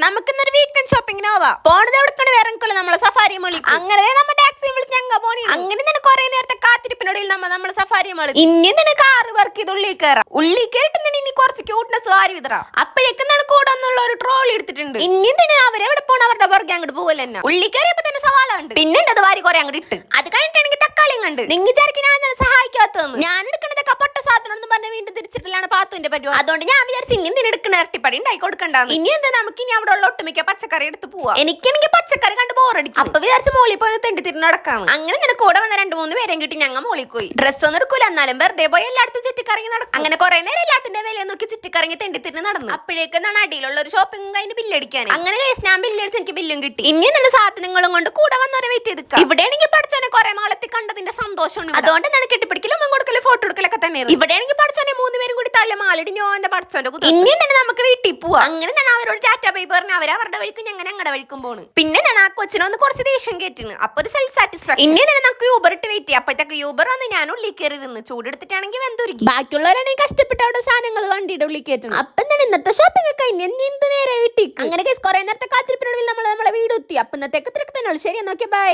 നമുക്കിന്നൊരു വീക്കെൻഡ് ഷോപ്പിംഗിന് പോവാം. പോണത് എവിടെ വേറെ നമ്മളെ സഫാരി മോളി. അങ്ങനെ നമ്മുടെ ടാക്സി വിളിച്ച് ഞങ്ങൾ പോണി. അങ്ങനെ തന്നെ കുറെ നേരത്തെ കാത്തിരിപ്പിനോടിൽ നമ്മളെ സഫാരി മോളി. ഇനി തന്നെ കാറ് വർക്ക് ചെയ്ത് ഉള്ളിൽ കയറാം. ഉള്ളിൽ കയറിട്ട് ഇനി കുറച്ച് ക്യൂട്ട്നെസ് വാരി വിതറാം. അപ്പോഴേക്കും കൂടെ ഒന്നുള്ള ഒരു ട്രോളി എടുത്തിട്ടുണ്ട്. ഇനി തന്നെ അവരെവിടെ പോണ അവരുടെ പുറകെ അങ്ങോട്ട് പോലെ തന്നെ. ഉള്ളിൽ കയറിയപ്പോ തന്നെ സവാള ഉണ്ട്. പിന്നെ അത് വാരി കുറെ അങ്ങോട്ട് ഇട്ട്. അത് കഴിഞ്ഞിട്ടാണെങ്കിൽ തക്കാളിയും കണ്ട്. നിങ്ങൾ വിചാരിക്കും ഞാൻ സഹായിക്കാത്തതെന്ന്. ഞാൻ എടുക്കണതൊക്കെ പൊട്ട സാധനം എന്ന് പറഞ്ഞ വീണ്ടും തിരിച്ചിട്ടില്ലാണ് പാത്തുവിന്റെ പരിപാടി. അതുകൊണ്ട് ഞാൻ വിചാരിച്ചു ഇങ്ങനെ എടുക്കണ ഇരട്ടിപ്പടി ഉണ്ടായി കൊടുക്കണ്ടെന്ന്. ഇനി എന്താ നമുക്ക് ഇനി അവിടെ ഉള്ള ഒട്ടുമിക്ക പച്ചക്കറി എടുത്ത് പോവാ. എനിക്കാണെങ്കിൽ പച്ചക്കറി കണ്ട് ബോറടിക്കും. അപ്പൊ വിചാരിച്ച് മോളി പോയി തെണ്ടി തിരിഞ്ഞ് നടക്കാണ്. അങ്ങനെ നിനക്ക് കൂടെ വന്ന 2-3 പേരെയും കിട്ടി ഞങ്ങൾ മോളി പോയി. ഡ്രസ് ഒന്നും എടുക്കൂല, എന്നാലും വെറുതെ പോയി എല്ലായിടത്തും ചുറ്റിക്കറങ്ങി നടക്കും. അങ്ങനെ കുറെ നേരം എല്ലാത്തിന്റെ വില നോക്കി ചുറ്റിക്കറങ്ങി തെണ്ടി തിരിഞ്ഞ് നടന്നു. അപ്പോഴേക്കും അടിയിലുള്ള ഒരു ഷോപ്പിംഗ് കഴിഞ്ഞ് ബില്ലടിക്കാൻ. അങ്ങനെ ഞാൻ ബില്ലടിച്ച് എനിക്ക് ബില്ലും കിട്ടി. ഇനി എന്നുള്ള സാധനങ്ങളും കൊണ്ട് കൂടെ വന്നവരെ വെയിറ്റ് ചെയ്ത് ഇവിടെയാണെങ്കിൽ പഠിച്ചാനെ കുറെ നാളത്തെ കണ്ടതിന്റെ സന്തോഷമാണ്. അതുകൊണ്ട് ഞാൻ കെട്ടിപ്പിടിക്കലും കൊടുക്കലും ഫോട്ടോ എടുക്കലൊക്കെ തന്നെ. ഇവിടെയാണെങ്കിൽ പഠിച്ചാനെ 3 പേരും കൂടി തള്ളി മാലിടിഞ്ഞോ എന്റെ പഠിച്ചോന്റെ ഇനി തന്നെ നമുക്ക് വീട്ടിൽ പോവാ. അങ്ങനെ ഞാൻ അവരോട് ടാറ്റ ബൈ പറഞ്ഞ് അവരുടെ വഴിക്കും ഞങ്ങൾ ഞങ്ങളുടെ വഴിക്കും പോണ്. പിന്നെ ഞാൻ ആ കൊച്ചിനൊന്ന് കുറച്ച് ദേഷ്യം കയറ്റിന്. അപ്പൊ ഒരു സെൽഫ് സാറ്റിസ്ഫാക്ഷൻ. ഇനി തന്നെ നമുക്ക് യൂബർ ഇട്ട് വെയിറ്റ് ചെയ്യാം. അപ്പോഴത്തേക്ക് യൂബർ വന്ന് ഞാൻ ഉള്ളിൽ കയറി ഇരുന്ന് ചൂടെടുത്തിട്ടാണെങ്കിൽ വെന്തുരുക്കി. ബാക്കിയുള്ളവരാണെങ്കിൽ കഷ്ടപ്പെട്ട അവിടെ സാധനങ്ങൾ വണ്ടിയുടെ ഉള്ളിൽ കയറ്റണം. അപ്പൊ എന്താണ് ഇന്നത്തെ ഷോപ്പിംഗ് ഒക്കെ നേരെ കിട്ടി. അങ്ങനെ കുറെ നേരത്തെ കാത്തിരിപ്പിനോട് നമ്മളെ വീട് എത്തി. അപ്പൊ ഇന്നത്തേക്ക് തിരക്ക് തന്നെ. ശരി, നോക്കിയ ബൈ.